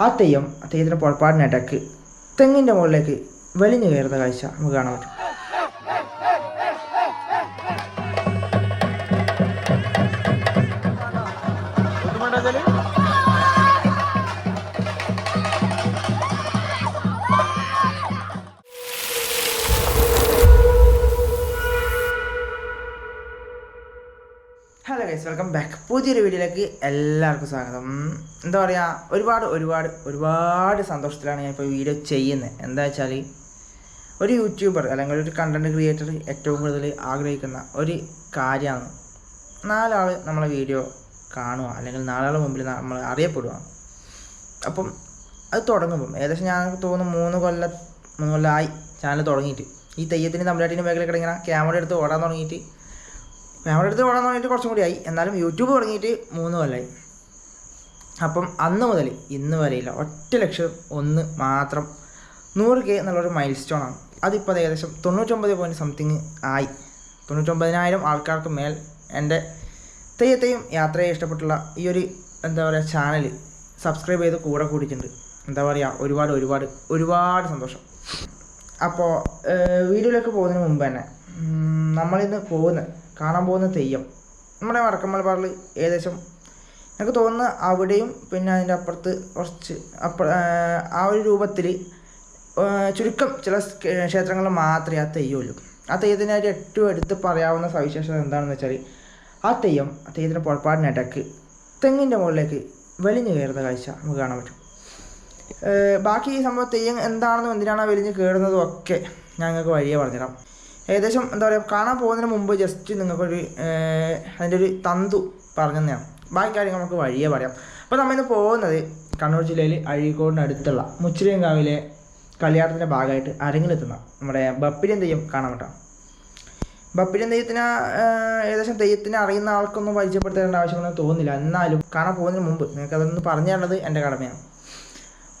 ആ തെയ്യത്തിൻ്റെ പുറപ്പാടിനിടയ്ക്ക് തെങ്ങിൻ്റെ മുകളിലേക്ക് വലിഞ്ഞു കയറുന്ന കാഴ്ച നമുക്ക് കാണാൻ പറ്റും. Hello guys, welcome back. പുതിയൊരു വീഡിയോയിലേക്ക് എല്ലാവർക്കും സ്വാഗതം. എന്താ പറയുക, ഒരുപാട് സന്തോഷത്തിലാണ് ഞാൻ ഇപ്പോൾ വീഡിയോ ചെയ്യുന്നത്. എന്താ വെച്ചാൽ ഒരു യൂട്യൂബർ അല്ലെങ്കിൽ ഒരു കണ്ടൻറ് ക്രിയേറ്റർ ഏറ്റവും കൂടുതൽ ആഗ്രഹിക്കുന്ന ഒരു കാര്യമാണ് നാലാൾ നമ്മളെ വീഡിയോ കാണുക, അല്ലെങ്കിൽ നാലാളുടെ മുമ്പിൽ നമ്മൾ അറിയപ്പെടുക. അപ്പം അത് തുടങ്ങുമ്പം ഏകദേശം ഞാൻ തോന്നുന്നു 3 കൊല്ലമായി ചാനൽ തുടങ്ങിയിട്ട്. ഈ തെയ്യത്തിന് തമിഴ്നാട്ടിൻ്റെ മേഖലയിൽ ഇങ്ങനെ ക്യാമറ എടുത്ത് ഓടാൻ തുടങ്ങിയിട്ട് കുറച്ചും കൂടി ആയി. എന്നാലും യൂട്യൂബ് തുടങ്ങിയിട്ട് 3 കൊല്ലമായി. അപ്പം അന്ന് മുതൽ ഇന്ന് വരെയില്ല 1,00,000 മാത്രം 100K എന്നുള്ളൊരു മൈൽ സ്റ്റോണാണ്. അതിപ്പോൾ അത് ഏകദേശം 99 ആയി. 99,000 ആൾക്കാർക്ക് മേൽ എൻ്റെ തെയ്യത്തെയും യാത്രയെ ഇഷ്ടപ്പെട്ടുള്ള ഈ ഒരു ചാനൽ സബ്സ്ക്രൈബ് ചെയ്ത് കൂടെ കൂടിയിട്ടുണ്ട്. ഒരുപാട് സന്തോഷം. അപ്പോൾ വീഡിയോയിലേക്ക് പോകുന്നതിന് മുമ്പ് തന്നെ നമ്മളിന്ന് കാണാൻ പോകുന്ന തെയ്യം നമ്മുടെ വടക്കൻ മലബാറിൽ ഏകദേശം എനിക്ക് തോന്നുന്നു അവിടെയും പിന്നെ അതിൻ്റെ അപ്പുറത്ത് കുറച്ച് ആ ഒരു രൂപത്തിൽ ചുരുക്കം ചില ക്ഷേത്രങ്ങളിൽ മാത്രമേ ആ തെയ്യമുള്ളൂ. ആ തെയ്യത്തിനായിട്ട് ഏറ്റവും എടുത്ത് പറയാവുന്ന സവിശേഷത എന്താണെന്ന് വെച്ചാൽ ആ തെയ്യത്തിൻ്റെ പുറപ്പാടിനിടയ്ക്ക് തെങ്ങിൻ്റെ മുകളിലേക്ക് വലിഞ്ഞു കയറുന്ന കാഴ്ച നമുക്ക് കാണാൻ പറ്റും. ബാക്കി ഈ സംഭവം തെയ്യം എന്താണെന്നും എന്തിനാണ് വലിഞ്ഞ് കയറുന്നതും ഒക്കെ ഞങ്ങൾക്ക് വഴിയെ പറഞ്ഞുതരാം. ഏകദേശം കാണാൻ പോകുന്നതിന് മുമ്പ് ജസ്റ്റ് നിങ്ങൾക്കൊരു അതിൻ്റെ ഒരു തന്തു പറഞ്ഞു തന്നെയാണ്. ബാക്കി കാര്യങ്ങൾ നമുക്ക് വഴിയെ പറയാം. അപ്പോൾ നമ്മളിന്ന് പോകുന്നത് കണ്ണൂർ ജില്ലയിൽ അഴീക്കോടിനടുത്തുള്ള മുച്ചിലിയങ്കാവിലെ കളിയാട്ടത്തിൻ്റെ ഭാഗമായിട്ട് അരങ്ങിലെത്തുന്ന നമ്മുടെ ബപ്പിരിയൻ തെയ്യം കാണാൻ പറ്റാം. ബപ്പിരിയൻ തെയ്യത്തിന് ഏകദേശം തെയ്യത്തിന് അറിയുന്ന ആൾക്കൊന്നും പരിചയപ്പെടുത്തേണ്ട ആവശ്യമൊന്നും തോന്നുന്നില്ല. എന്നാലും കാണാൻ പോകുന്നതിന് മുമ്പ് നിങ്ങൾക്ക് അതൊന്ന് പറഞ്ഞു തരേണ്ടത് എൻ്റെ കടമയാണ്.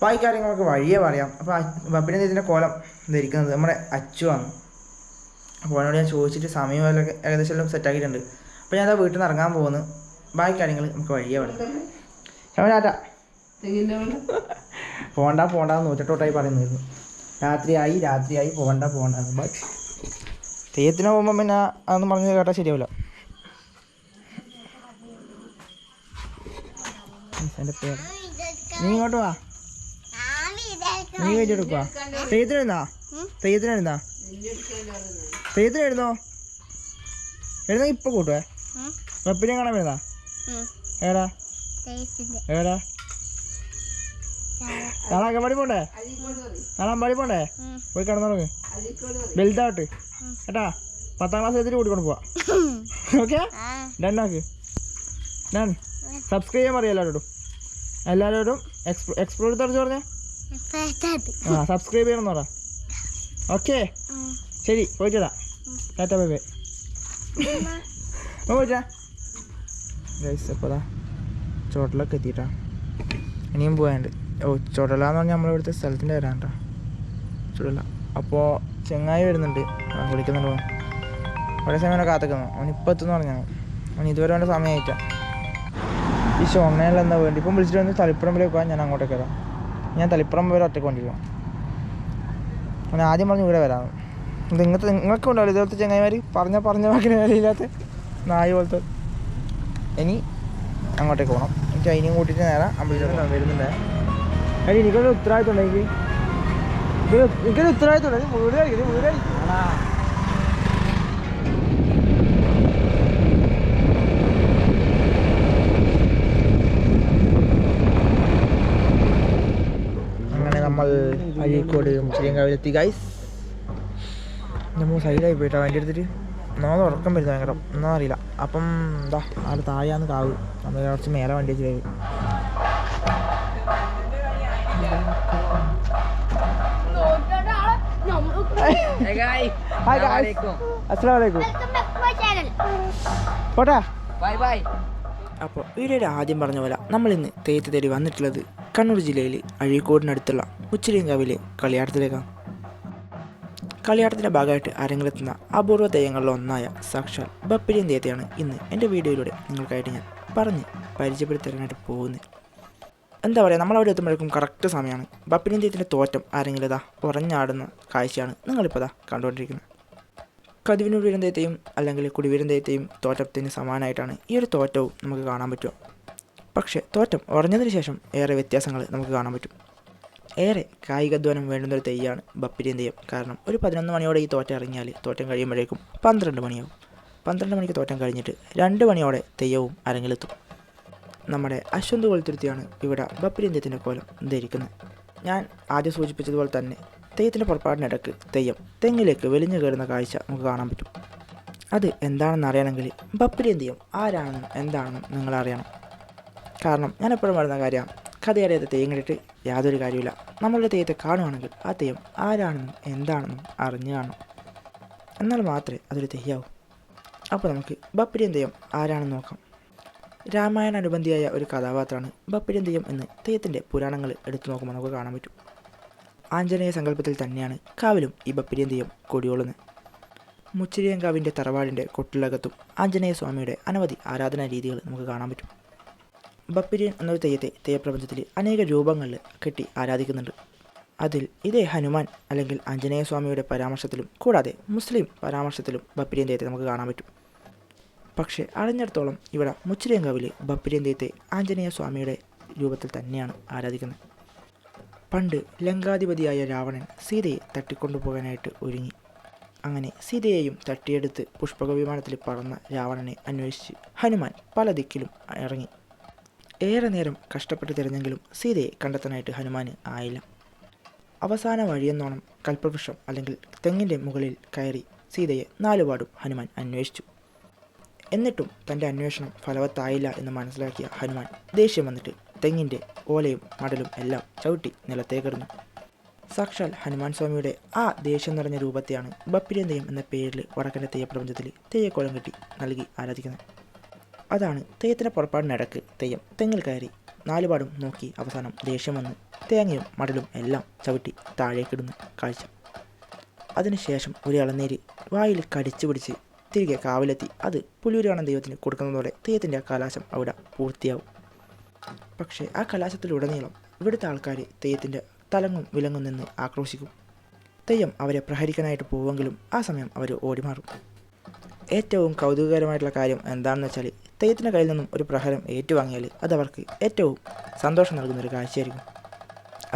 ബാക്കി കാര്യങ്ങളൊക്കെ വഴിയെ പറയാം. അപ്പോൾ ബപ്പിരിയൻ തെയ്യത്തിൻ്റെ കോലം ധരിക്കുന്നത് നമ്മുടെ അച്ചുവാണ്. അപ്പോൾ അവനോട് ഞാൻ ചോദിച്ചിട്ട് സമയം ഏകദേശം എല്ലാം സെറ്റാക്കിയിട്ടുണ്ട്. അപ്പോൾ ഞാൻ വീട്ടിൽ നിന്ന് ഇറങ്ങാൻ പോകുന്നു. ബാക്കി കാര്യങ്ങൾ നമുക്ക് വഴിയേ പറയാം. ടാറ്റ. പോകണ്ടെന്ന് 108 പറയുന്നിരുന്നു. രാത്രിയായി പോകണ്ട. തെയ്യത്തിന് പോകുമ്പോൾ പിന്നെ അതൊന്നും പറഞ്ഞ് കേട്ടാൽ ശരിയാവില്ല. എൻ്റെ പേര് നീ ഇങ്ങോട്ട് വാ, നീ വീഡിയോ എടുക്കുക. തെയ്യത്തിനെഴുന്നോ ഇപ്പൊ കൂട്ടുവേ. ബപ്പിനെ കാണാൻ വരുന്നാ? ഏടാ നാളെ അങ്കൻവാടി പോണ്ടേ? പോയി കിടന്നുറങ്ങ്, വലുതാവട്ടെ കേട്ടാ. 10ാം ക്ലാസ് എത്തിട്ട് കൂട്ടിക്കൊണ്ട് പോവാ. ഓക്കെ, ഡണ്ണാക്ക്. ഡൺ. സബ്സ്ക്രൈബ് ചെയ്യാൻ പറയാം എല്ലാവരോടും. എക്സ്പ്ലോർ തറച്ച് പറഞ്ഞേ. സബ്സ്ക്രൈബ് ചെയ്യണമെന്ന് പറ. ഓക്കെ, ശരി, പോയിട്ടാ. Tata, bye bye. പോയിട്ടാ ഗൈസ്. അപ്പോൾ ചോട്ടിലൊക്കെ എത്തിയിട്ടാ. ഇനിയും പോയാണ്ട്. ചോട്ടല എന്ന് പറഞ്ഞാൽ നമ്മളിവിടുത്തെ സ്ഥലത്തിൻ്റെ പേരാണ് കേട്ടോ, ചുടല. അപ്പോൾ ചെങ്ങായി വരുന്നുണ്ട്, വിളിക്കുന്നുണ്ട്. കുറേ സമയം കാത്തിക്കുന്നു. അവനിപ്പോൾ എത്തുമെന്ന് പറഞ്ഞാൽ അവൻ ഇതുവരെ വേണ്ട സമയമായിട്ടാണ്. ഈ ഷോമേനെല്ലാം എന്താ വേണ്ടി ഇപ്പം വിളിച്ചിട്ട് വന്ന് തളിപ്പറമ്പിലേക്ക് പോകാൻ. ഞാൻ അങ്ങോട്ടേക്ക് വരാം. ഞാൻ തളിപ്പറമ്പ് വരെ ഒറ്റയ്ക്ക് കൊണ്ടിരിക്കണം. അവൻ ആദ്യം പറഞ്ഞ് ഇവിടെ വരാമെന്ന്. നിങ്ങൾക്ക് ഉണ്ടാവില്ല ഇതുപോലത്തെ ചെങ്ങായിമാർ പറഞ്ഞ വാക്കിന് വിലയില്ലാത്ത നായ പോലത്തെ. ഇനി അങ്ങോട്ടേക്ക് പോകണം. എനിക്ക് അതിനെയും കൂട്ടിയിട്ട് നേരെ അമ്പലത്തിൽ വരുന്നുണ്ട്. അടി എനിക്കൊരു ഉത്തരവാദിത്വം ഉണ്ട്. എനിക്കൊരു ഉത്തരവാദിത്വം ഉണ്ട്. വീട് ആണാ. അങ്ങനെ നമ്മൾ അഴീക്കോട് മുച്ചിലിയങ്കാവിലെത്തി ഗൈസ്. നമ്മൾ സൈഡായി പോയിട്ടാണ് വണ്ടി എടുത്തിട്ട്. ഒന്നാമത് ഉറക്കം വരുന്നത് ഭയങ്കര, ഒന്നും അറിയില്ല. അപ്പം അവിടെ താഴെയാന്ന് കാവ്. നമ്മൾ കുറച്ച് മേലെ വണ്ടി വെച്ച് വരും. പോട്ടാ. അപ്പോൾ വീഡിയോയുടെ ആദ്യം പറഞ്ഞ പോലെ നമ്മളിന്ന് തെയ്യത്തെ തേടി വന്നിട്ടുള്ളത് കണ്ണൂർ ജില്ലയിൽ അഴീക്കോടിനടുത്തുള്ള മുച്ചിലിയങ്കാവിലെ കളിയാട്ടത്തിലേക്കാണ്. കളിയാട്ടത്തിൻ്റെ ഭാഗമായിട്ട് അരങ്ങിലെത്തുന്ന അപൂർവ തെയ്യങ്ങളിൽ ഒന്നായ സാക്ഷാൽ ബപ്പിരിയൻ തെയ്യത്തെയാണ് ഇന്ന് എൻ്റെ വീഡിയോയിലൂടെ നിങ്ങൾക്കായിട്ട് ഞാൻ പറഞ്ഞ് പരിചയപ്പെടുത്താനായിട്ട് പോകുന്നത്. എന്താ പറയുക, നമ്മളവിടെ എത്തുമ്പോഴേക്കും കറക്റ്റ് സമയമാണ്. ബപ്പിരിയും തെയ്യത്തിൻ്റെ തോറ്റം ആരെങ്കിലും ഇതാ ഉറഞ്ഞാടുന്ന കാഴ്ചയാണ് നിങ്ങളിപ്പോൾ ഇതാ കണ്ടുകൊണ്ടിരിക്കുന്നത്. കതിവിനൂർ വീരൻ തെയ്യത്തെയും അല്ലെങ്കിൽ കുടിവീരൻ തെയ്യത്തെയും തോറ്റത്തിന് സമാനമായിട്ടാണ് ഈ ഒരു തോറ്റവും നമുക്ക് കാണാൻ പറ്റുക. പക്ഷേ തോറ്റം ഉറഞ്ഞതിന് ശേഷം ഏറെ വ്യത്യാസങ്ങൾ നമുക്ക് കാണാൻ പറ്റും. ഏറെ കായികാധ്വാനം വേണ്ടുന്നൊരു തെയ്യമാണ് ബപ്പിരിയൻ തെയ്യം. കാരണം ഒരു 11 മണിയോടെ ഈ തോറ്റം ഇറങ്ങിയാൽ തോറ്റം കഴിയുമ്പോഴേക്കും 12 മണിയാവും. 12 മണിക്ക് തോറ്റം കഴിഞ്ഞിട്ട് 2 മണിയോടെ തെയ്യവും അരങ്ങിലെത്തും. നമ്മുടെ അശ്വന്ത് കൊളുത്തുരുത്തിയാണ് ഇവിടെ ബപ്പിരിയൻ തെയ്യത്തിൻ്റെ കോലം ധരിക്കുന്നത്. ഞാൻ ആദ്യം സൂചിപ്പിച്ചതുപോലെ തന്നെ തെയ്യത്തിൻ്റെ പുറപ്പാടിനിടയ്ക്ക് തെയ്യം തെങ്ങിലേക്ക് വലിഞ്ഞു കയറുന്ന കാഴ്ച നമുക്ക് കാണാൻ പറ്റും. അത് എന്താണെന്ന് അറിയണമെങ്കിൽ ബപ്പിരിയൻ തെയ്യം ആരാണെന്നും എന്താണെന്നും നിങ്ങളറിയണം. കാരണം ഞാൻ എപ്പോഴും പറയുന്ന കാര്യമാണ്, കഥയറിയാത്ത തെയ്യം കണ്ടിട്ട് യാതൊരു കാര്യമില്ല. നമ്മളുടെ തെയ്യത്തെ കാണുകയാണെങ്കിൽ ആ തെയ്യം ആരാണെന്നും എന്താണെന്നും അറിഞ്ഞു കാണണം. എന്നാൽ മാത്രമേ അതൊരു തെയ്യാവൂ. അപ്പോൾ നമുക്ക് ബപ്പിരിയൻ തെയ്യം ആരാണെന്ന് നോക്കാം. രാമായണ അനുബന്ധിയായ ഒരു കഥാപാത്രമാണ് ബപ്പിരിയൻ തെയ്യം എന്ന് തെയ്യത്തിൻ്റെ പുരാണങ്ങൾ എടുത്തു നോക്കുമ്പോൾ നമുക്ക് കാണാൻ പറ്റും. ആഞ്ജനേയ സങ്കല്പത്തിൽ തന്നെയാണ് കാവിലും ഈ ബപ്പിരിയൻ തെയ്യം കൊടിയോളുന്നത്. മുച്ചിരിയൻകാവിൻ്റെ തറവാടിൻ്റെ കൊട്ടിലകത്തും ആഞ്ജനേയ സ്വാമിയുടെ അനവധി ആരാധനാ രീതികൾ നമുക്ക് കാണാൻ പറ്റും. ബപ്പിരിയൻ എന്നൊരു തെയ്യത്തെ തെയ്യപ്രപഞ്ചത്തിൽ അനേക രൂപങ്ങളിൽ കെട്ടി ആരാധിക്കുന്നുണ്ട്. അതിൽ ഇതേ ഹനുമാൻ അല്ലെങ്കിൽ ആഞ്ജനേയ സ്വാമിയുടെ പരാമർശത്തിലും കൂടാതെ മുസ്ലിം പരാമർശത്തിലും ബപ്പിരിയൻ തെയ്യത്തെ നമുക്ക് കാണാൻ പറ്റും. പക്ഷേ അറിഞ്ഞിടത്തോളം ഇവിടെ മുച്ചിരിയൻകാവിൽ ബപ്പിരിയൻ തെയ്യത്തെ ആഞ്ജനേയ സ്വാമിയുടെ രൂപത്തിൽ തന്നെയാണ് ആരാധിക്കുന്നത്. പണ്ട് ലങ്കാധിപതിയായ രാവണൻ സീതയെ തട്ടിക്കൊണ്ടുപോകാനായിട്ട് ഒരുങ്ങി. അങ്ങനെ സീതയെയും തട്ടിയെടുത്ത് പുഷ്പക വിമാനത്തിൽ പറന്ന രാവണനെ അന്വേഷിച്ച് ഹനുമാൻ പല ദിക്കിലും ഇറങ്ങി. ഏറെ നേരം കഷ്ടപ്പെട്ട് തിരഞ്ഞെങ്കിലും സീതയെ കണ്ടെത്താനായിട്ട് ഹനുമാന് ആയില്ല. അവസാന വഴിയെന്നോണം കൽപ്പവൃക്ഷം അല്ലെങ്കിൽ തെങ്ങിൻ്റെ മുകളിൽ കയറി സീതയെ 4 പാടും ഹനുമാൻ അന്വേഷിച്ചു. എന്നിട്ടും തൻ്റെ അന്വേഷണം ഫലവത്തായില്ല എന്ന് മനസ്സിലാക്കിയ ഹനുമാൻ ദേഷ്യം വന്നിട്ട് തെങ്ങിൻ്റെ ഓലയും മടലും എല്ലാം ചവിട്ടി നിലത്തേക്കെറിഞ്ഞു. സാക്ഷാൽ ഹനുമാൻ സ്വാമിയുടെ ആ ദേഷ്യം നിറഞ്ഞ രൂപത്തെയാണ് ബപ്പിരിയൻ തെയ്യം എന്ന പേരിൽ വടക്കൻ്റെ തെയ്യപ്രപഞ്ചത്തിൽ തെയ്യക്കോലം കെട്ടി നൽകി ആരാധിക്കുന്നത്. അതാണ് തെയ്യത്തിൻ്റെ പുറപ്പാടിനിടക്ക് തെയ്യം തെങ്ങിൽ കയറി 4 പാടും നോക്കി അവസാനം ദേഷ്യം വന്ന് തേങ്ങയും മടലും എല്ലാം ചവിട്ടി താഴേക്കിടുന്ന കാഴ്ച. അതിനുശേഷം ഒരു ഇളനീര് വായിൽ കടിച്ചു പിടിച്ച് തിരികെ കാവിലെത്തി അത് പുലിയൂരാണൻ ദൈവത്തിന് കൊടുക്കുന്നതോടെ തെയ്യത്തിൻ്റെ ആ കലാശം അവിടെ പൂർത്തിയാവും. പക്ഷേ ആ കലാശത്തിലുടനീളം ഇവിടുത്തെ ആൾക്കാർ തെയ്യത്തിൻ്റെ തലങ്ങും വിലങ്ങും നിന്ന് ആക്രോശിക്കും. തെയ്യം അവരെ പ്രഹരിക്കാനായിട്ട് പോവുമെങ്കിലും ആ സമയം അവർ ഓടിമാറും. ഏറ്റവും കൗതുകകരമായിട്ടുള്ള കാര്യം എന്താണെന്ന് വെച്ചാൽ തെയ്യത്തിൻ്റെ കയ്യിൽ നിന്നും ഒരു പ്രഹരം ഏറ്റുവാങ്ങിയാൽ അതവർക്ക് ഏറ്റവും സന്തോഷം നൽകുന്നൊരു കാഴ്ചയായിരിക്കും.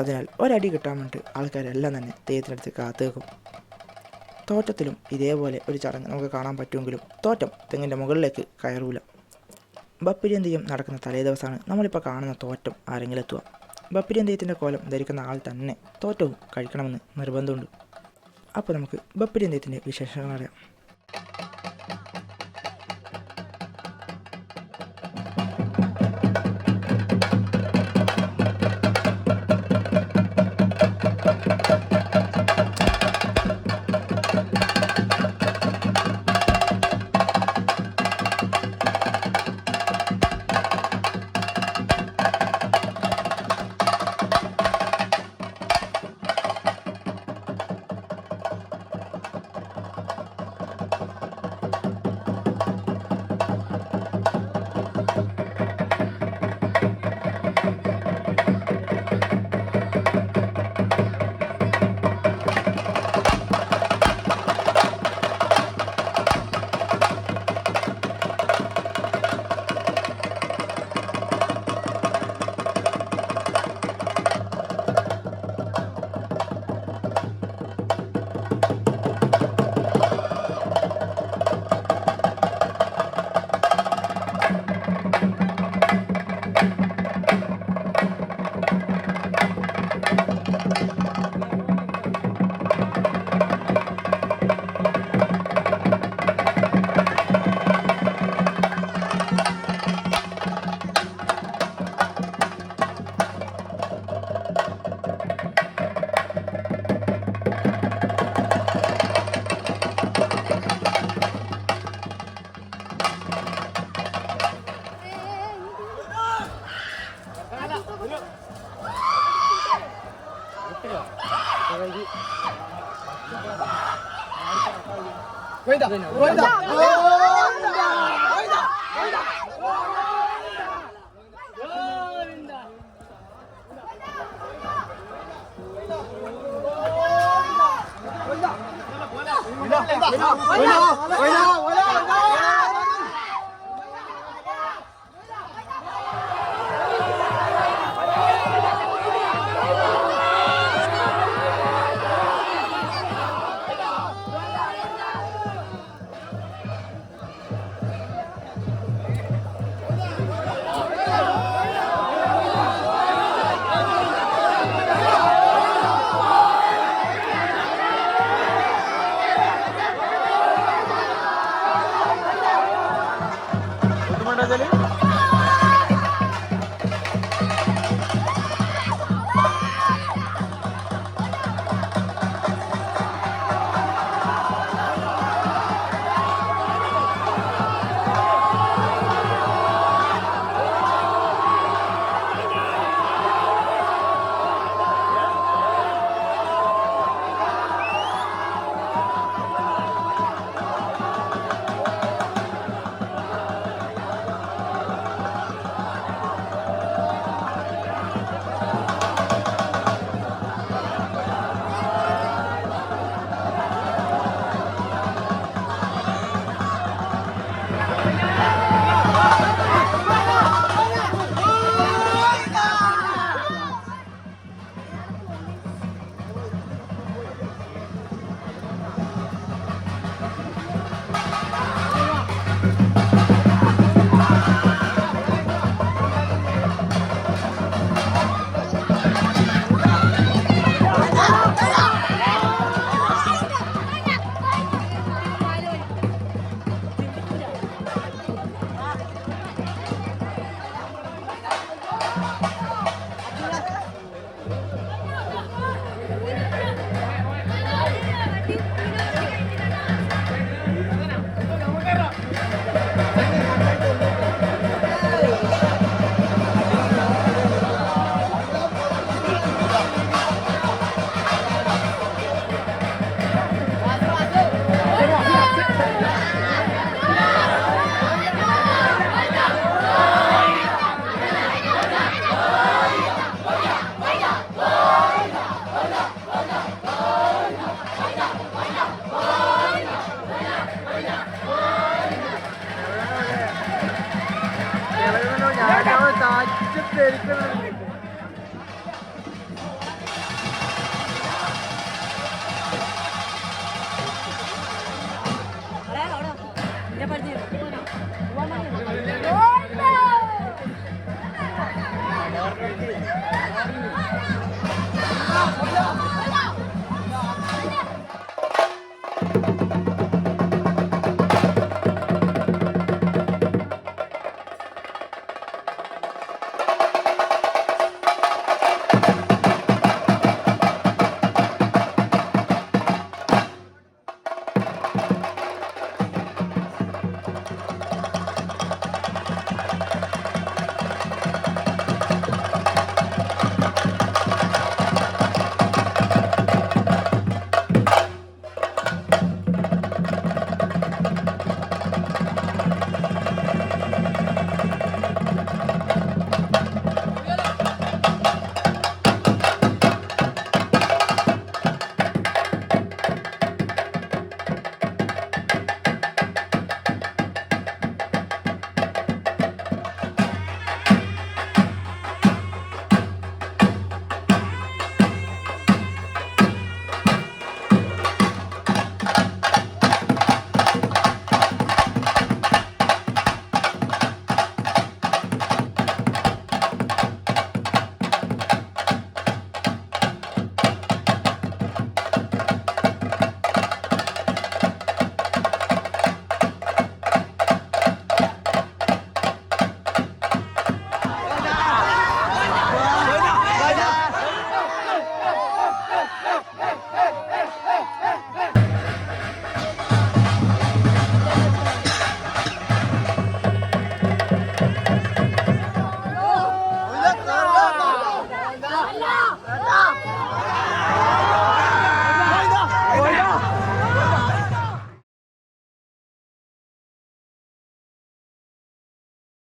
അതിനാൽ ഒരടി കിട്ടാൻ വേണ്ടിയിട്ട് ആൾക്കാരെല്ലാം തന്നെ തെയ്യത്തിനടുത്ത് കാത്തു വെക്കും. തോറ്റത്തിലും ഇതേപോലെ ഒരു ചടങ്ങ് നമുക്ക് കാണാൻ പറ്റുമെങ്കിലും തോറ്റം തെങ്ങിൻ്റെ മുകളിലേക്ക് കയറൂല. ബപ്പിരിയൻ തെയ്യം നടക്കുന്ന തലേ ദിവസമാണ് നമ്മളിപ്പോൾ കാണുന്ന തോറ്റം ആരെങ്കിലെത്തുക. ബപ്പിരിയൻ തെയ്യത്തിൻ്റെ കോലം ധരിക്കുന്ന ആൾ തന്നെ തോറ്റവും കഴിക്കണമെന്ന് നിർബന്ധമുണ്ട്. അപ്പോൾ നമുക്ക് ബപ്പിരിയൻ തെയ്യത്തിൻ്റെ വിശേഷങ്ങൾ അറിയാം. ഞാൻ